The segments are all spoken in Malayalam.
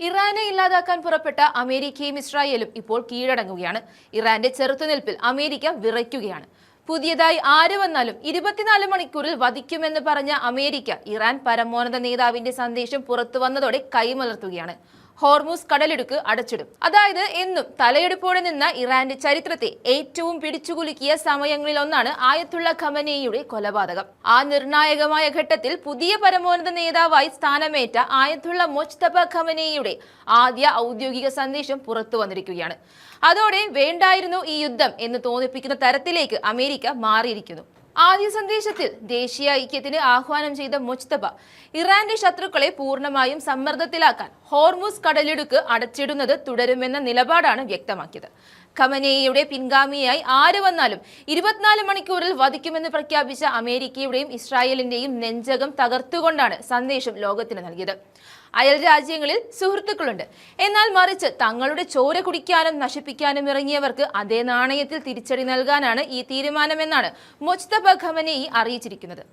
ഇറാനെ ഇല്ലാതാക്കാൻ പുറപ്പെട്ട അമേരിക്കയും ഇസ്രായേലും ഇപ്പോൾ കീഴടങ്ങുകയാണ്. ഇറാന്റെ ചെറുത്തുനിൽപ്പിൽ അമേരിക്ക വിറയ്ക്കുകയാണ്. പുതിയതായി ആര് വന്നാലും 24 മണിക്കൂറിൽ വധിക്കുമെന്ന് പറഞ്ഞ അമേരിക്ക ഇറാൻ പരമോന്നത നേതാവിന്റെ സന്ദേശം പുറത്തു വന്നതോടെ കൈമലർത്തുകയാണ്. ഹോർമൂസ് കടലിടുക്ക് അടച്ചിടും. അതായത് എന്നും തലയെടുപ്പോടെ നിന്ന ഇറാന്റെ ചരിത്രത്തെ ഏറ്റവും പിടിച്ചുകുലുക്കിയ സമയങ്ങളിൽ ഒന്നാണ് ആയത്തുള്ള ഖമനേയിയുടെ കൊലപാതകം. ആ നിർണായകമായ ഘട്ടത്തിൽ പുതിയ പരമോന്നത നേതാവായി സ്ഥാനമേറ്റ ആയത്തുള്ള മൊജ്തബ ഖമനേയിയുടെ ആദ്യ ഔദ്യോഗിക സന്ദേശം പുറത്തു വന്നിരിക്കുകയാണ്. അതോടെ വേണ്ടായിരുന്നു ഈ യുദ്ധം എന്ന് തോന്നിപ്പിക്കുന്ന തരത്തിലേക്ക് അമേരിക്ക മാറിയിരിക്കുന്നു. ആദ്യ സന്ദേശത്തിൽ ദേശീയ ഐക്യത്തിന് ആഹ്വാനം ചെയ്ത മൊജ്തബ ഇറാന്റെ ശത്രുക്കളെ പൂർണ്ണമായും സമ്മർദ്ദത്തിലാക്കാൻ ഹോർമൂസ് കടലിടുക്ക് അടച്ചിടുന്നത് തുടരുമെന്ന നിലപാടാണ് വ്യക്തമാക്കിയത്. ഖമനേയിയുടെ പിൻഗാമിയായി ആര് വന്നാലും 24 മണിക്കൂറിൽ വധിക്കുമെന്ന് പ്രഖ്യാപിച്ച അമേരിക്കയുടെയും ഇസ്രായേലിന്റെയും നെഞ്ചകം തകർത്തുകൊണ്ടാണ് സന്ദേശം ലോകത്തിന് നൽകിയത്. അയൽ രാജ്യങ്ങളിൽ സുഹൃത്തുക്കളുണ്ട്, എന്നാൽ മറിച്ച് തങ്ങളുടെ ചോര കുടിക്കാനും നശിപ്പിക്കാനും ഇറങ്ങിയവർക്ക് അതേ നാണയത്തിൽ തിരിച്ചടി നൽകാനാണ് ഈ തീരുമാനമെന്നാണ് മൊജ്തബ ഖമനേയി അറിയിച്ചിരിക്കുന്നത്.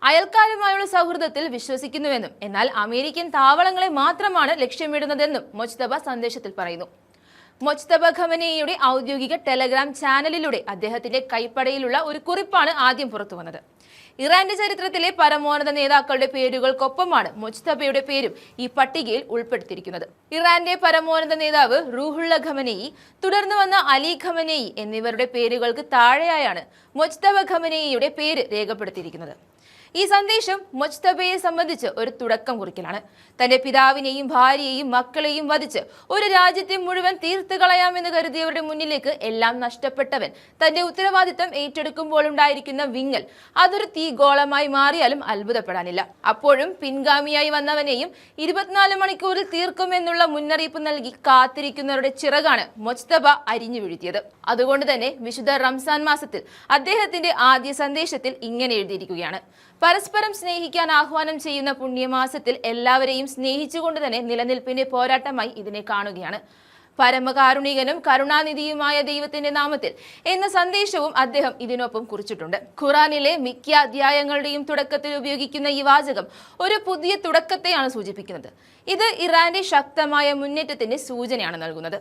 അയൽക്കാരുമായുള്ള സൗഹൃദത്തിൽ വിശ്വസിക്കുന്നുവെന്നും എന്നാൽ അമേരിക്കൻ താവളങ്ങളെ മാത്രമാണ് ലക്ഷ്യമിടുന്നതെന്നും മൊജ്തബ സന്ദേശത്തിൽ പറയുന്നു. മൊജ്തബ ഖമനേയിയുടെ ഔദ്യോഗിക ടെലഗ്രാം ചാനലിലൂടെ അദ്ദേഹത്തിന്റെ കൈപ്പടയിലുള്ള ഒരു കുറിപ്പാണ് ആദ്യം പുറത്തുവന്നത്. ഇറാന്റെ ചരിത്രത്തിലെ പരമോന്നത നേതാക്കളുടെ പേരുകൾക്കൊപ്പമാണ് മൊജ്തബയുടെ പേരും ഈ പട്ടികയിൽ ഉൾപ്പെടുത്തിയിരിക്കുന്നത്. ഇറാന്റെ പരമോന്നത നേതാവ് റൂഹുള്ള ഖമനേയി, തുടർന്ന് വന്ന അലി ഖമനേയി എന്നിവരുടെ പേരുകൾക്ക് താഴെയായാണ് മൊജ്തബ ഖമനേയിയുടെ പേര് രേഖപ്പെടുത്തിയിരിക്കുന്നത്. ഈ സന്ദേശം മൊജ്തബയെ സംബന്ധിച്ച് ഒരു തുടക്കം കുറിക്കലാണ്. തന്റെ പിതാവിനെയും ഭാര്യയെയും മക്കളെയും വധിച്ച് ഒരു രാജ്യത്തെ മുഴുവൻ തീർത്ത് കളയാമെന്ന് കരുതിയവരുടെ മുന്നിലേക്ക് എല്ലാം നഷ്ടപ്പെട്ടവൻ തന്റെ ഉത്തരവാദിത്തം ഏറ്റെടുക്കുമ്പോൾ ഉണ്ടായിരിക്കുന്ന വിങ്ങൽ അതൊരു തീഗോളമായി മാറിയാലും അത്ഭുതപ്പെടാനില്ല. അപ്പോഴും പിൻഗാമിയായി വന്നവനെയും 24 മണിക്കൂറിൽ തീർക്കുമെന്നുള്ള മുന്നറിയിപ്പ് നൽകി കാത്തിരിക്കുന്നവരുടെ ചിറകാണ് മൊജ്തബ അരിഞ്ഞു വീഴ്ത്തിയത്. അതുകൊണ്ട് തന്നെ വിശുദ്ധ റംസാൻ മാസത്തിൽ അദ്ദേഹത്തിന്റെ ആദ്യ സന്ദേശത്തിൽ ഇങ്ങനെ എഴുതിയിരിക്കുകയാണ്: പരസ്പരം സ്നേഹിക്കാൻ ആഹ്വാനം ചെയ്യുന്ന പുണ്യമാസത്തിൽ എല്ലാവരെയും സ്നേഹിച്ചുകൊണ്ട് തന്നെ നിലനിൽപ്പിന്റെ പോരാട്ടമായി ഇതിനെ കാണുകയാണ്. പരമകാരുണികനും കരുണാനിധിയുമായ ദൈവത്തിന്റെ നാമത്തിൽ എന്ന സന്ദേശവും അദ്ദേഹം ഇതിനൊപ്പം കുറിച്ചിട്ടുണ്ട്. ഖുറാനിലെ മിക്ക അധ്യായങ്ങളുടെയും തുടക്കത്തിൽ ഉപയോഗിക്കുന്ന ഈ വാചകം ഒരു പുതിയ തുടക്കത്തെയാണ് സൂചിപ്പിക്കുന്നത്. ഇത് ഇറാന്റെ ശക്തമായ മുന്നേറ്റത്തിന്റെ സൂചനയാണ് നൽകുന്നത്.